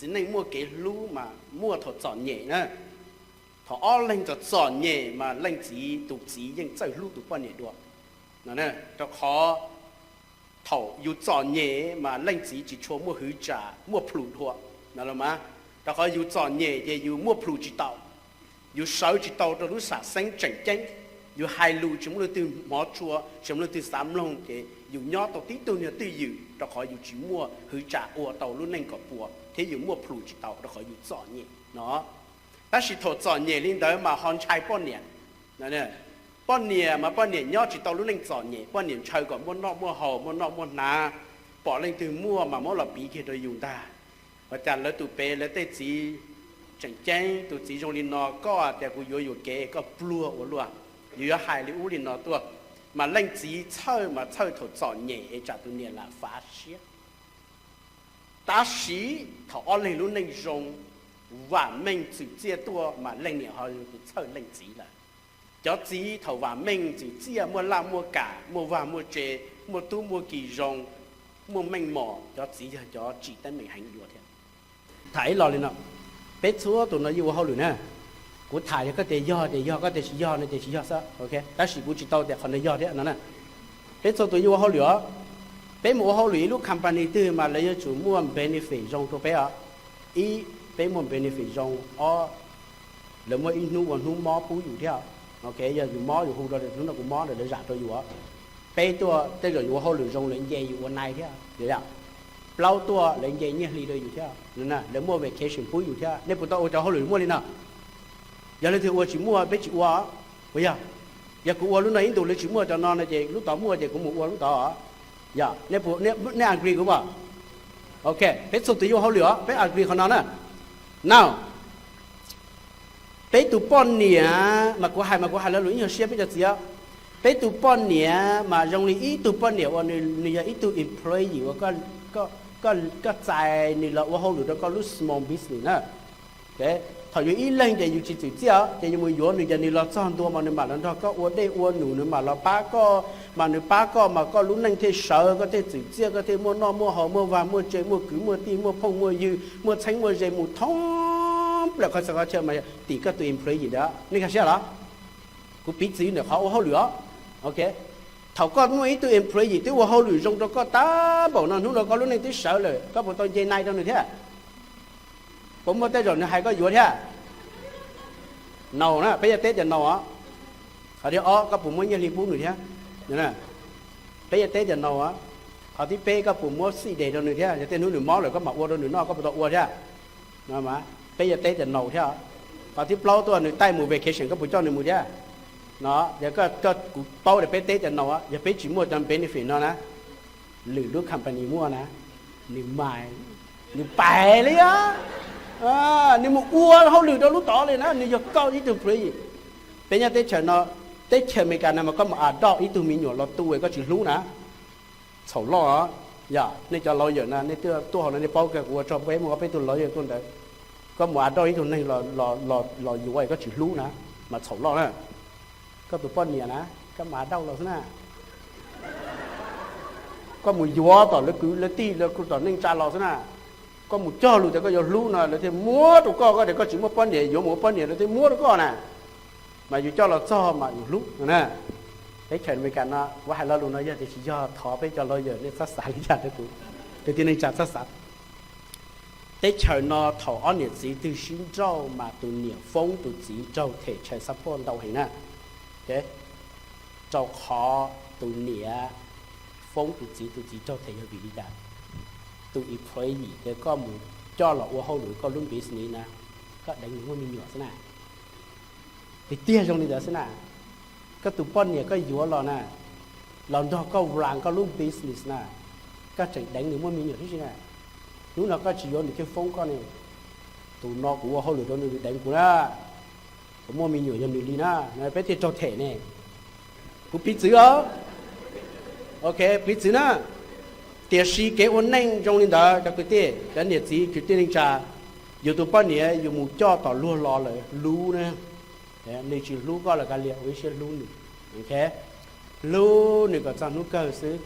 chỉ nên mua cái lú mà mua thọ chọn nhẹ nữa thọ lên cho chọn nhẹ mà lên chỉ tụ chỉ nhưng chơi lú tụ bao nhẹ được nè cho khó thọ yêu chọn nhẹ mà lên chỉ cho mua hư trả mua plu thôi nè là mà cho khó yêu chọn nhẹ thì yêu mua plu chỉ tàu yêu sáu chỉ tàu cho nó sản sinh tranh tranh yêu hai lú chúng nó từ mỏ chua chúng nó từ sắm lông thì yêu nhỏ tàu tí tôi nhớ từ yêu cho khỏi yêu chỉ mua hư trả ô tàu luôn nên có bùa thế yêu mua plu chỉ tàu cho khỏi yêu chọn nhẹ nó ta chỉ thọ chọn nhẹ lên đó mà hòn chai bao nhiêu nè bao nhiêu mà bao nhiêu nhỏ chỉ tàu luôn nên chọn nhẹ bao nhiêu chai còn mua nọ mua hầu mua nọ mua ná bỏ lên từ mua mà mua là bí kia tôi dùng ta và chả lấy tụ bể lấy tê chỉ chẳng chén tụ chỉ trong lên nọ cóแต่กูอยู่kế có plua ở luônอยู่hai li u lên nọตัวmà lên chỉ chơi mà chơi thọ chọn nhẹ chả tụ nhẹ là phá xiết ta sĩ thọ lên luôn nên dùng và mình chỉ chia tua mà lên nhiều họ chơi lên chỉ là cho chỉ thầu và mình chỉ chia mua làm mua cả mua vàng mua chè mua tu mua kỳ rong mua mình mỏ cho chỉ tên mình hành được thế thấy lo lên nào bé chúa tụi nó yêu hao lửa nè của thải có thể do có thể chỉ do này chỉ do sao ok ta chỉ cũng chỉ tao để còn để do thế nó nè bé chúa tụi yêu hao lửa bé mua hao lửa lúc company tư mà lấy chủ mua benefit rong cho bé à ý bé muốn benefit rong nếu mà ít nuôi nuôi mỏ phúอยู่theo ok giờ dùng mỏ dùng hú đó thì nó cũng mỏ để giả tôi dùng á béตัวtới rồi dùng hao lửa rong lên dây dùng này theo được không lâuตัวlên dây như đi đây dùng theo nên là nếu mua vacation phú dùng theo nếu bữa tao cho hao lửa mua đi nào giờ lên thì mua chỉ mua bé chỉ mua bây giờ cũng mua lúc này tụi lấy chỉ mua cho nó này chị lúc tao mua chị cũng mua lúc tao giờ nếu agree cũng bảo ok bé số tự dùng hao lửa bé agree con nó nè nào bé tụ bọn nè mà có hai là lối nhiều xe bây giờ gì á bé tụ bọn nè mà trong này ít tụ bọn nè và này ít tụ employee và có tài này là và hậu lửa đó có lúc small business nè cái thằng như ít lên thì chỉ tự chia thì như mình này giờ này là chọnตัวmà này mà nó có uốn đây uốn nụ nữa mà là ba có mà có lúc này thì sợ có thể tự chia có thể mua nọ mua hậu mua vàng mua chơi mua cứ mua ti mua phong mua dư mua tránh mua dây mua thông làเขาจะเชื่อมาตีก็ตัว employee đóนี่เขาเชื่อหรอกูปิดซีเนี่ยเขาเอาเหลือโอเคเขาก็นู่นตัว employee ตัวเขาเหลือตรงตัวก็ตาบอกนั่นนู่นเราก็รู้ในที่เสาเลยก็บอกตอนเย็นในตรงนี้เท่าผมว่าแต่ก่อนเนี่ยใครก็อยู่เท่าหนาวนะไปจะเต้จะหนาวอ่ะเขาที่ก็ผมว่ายังรีบพูดหนึ่งเท่าเนี่ยไปจะเต้จะหนาวอ่ะเขาที่เป้ก็ผมว่าสี่เดย์ตรงนี้เท่าจะเต้นู่นหนึ่งม้อเลยก็มาอ้วนตรงหนึ่งนอกก็บอกตัวอ้วนเท่านะมาbây giờ tết là nấu theo, còn tiếp lâu tôi người tay mua vacation có buổi cho người mua theo, nó giờ có bao để tết là nấu á, giờ chỉ mua cho benefit nó nè, lừa đứa company mua nè, lừa mày, lừa bẻ đấy á, lừa một uo không lừa đâu lúc tỏ lên á, lừa giờ cao ít từ free, bây giờ tết chờ mấy cái này mà có mà đo ít từ mình nhỏ lọt tuổi có chỉ lú nè, sầu lo á, giờ nên cho lo giờ nè, nên tôi hỏi nên bao cái của cho bé mua cái tôi lo giờ tôi đấy có một đôi tụi này là dù vậy có chữ lú nè mà xấu lo nè có tụi con nhẹ nè có mà đau là thế nè có một gió tỏ nó cứ nó ti nó cứ tỏ nên cha lo thế nè có một cho luôn thì có gió lú nè là thì múa tụi con có để có chữ một con nhẹ gió một con nhẹ là thì múa tụi con nè mà dù cho là cho mà dù lú nè cái chuyện về cả nó quá hay lo luôn nó giờ thì chỉ do thọ với cho lo giờ nên sát sải lý ra đấy tụi thì tiên nên chặt sát sải để chờ nó thầu ăn nhiệt gì từ xin châu mà từ nhiệt phong từ chỉ châu thể chạy sắp phong đầu hình nè, thế châu khó từ nhiệt phong từ chỉ châu thể hiện gì đó, từ ít phải gì để có một cho là ô hậu lưỡi có luôn business nè, có đánh mua mình nhỏ thế này, thì tia trong này đó thế này, có từ phong nhiệt có dúa lò nè, lò đó có vàng có luôn business nè, có chạy đánh mua mình nhỏ thế này. Lúc nào có chỉ có những cái phong con này, tụi nó cũng hậu lửa đó người đánh cũng ra, cũng mua mình nhiều nhân đi na, này bé thì cho thể này, cũng biết chữ đó, ok biết chữ na, tiền sĩ cái ôn nhanh trong lên đó cho cái tiền, cái nhiệt gì cái tiền linh trà, nhiều tụi bao nhiêu nhiều một cho tỏ lúa lò lại lú nè, nên chỉ lú có là cái liệu với xe lú này, ok, lú này có cho lú cơ xứ.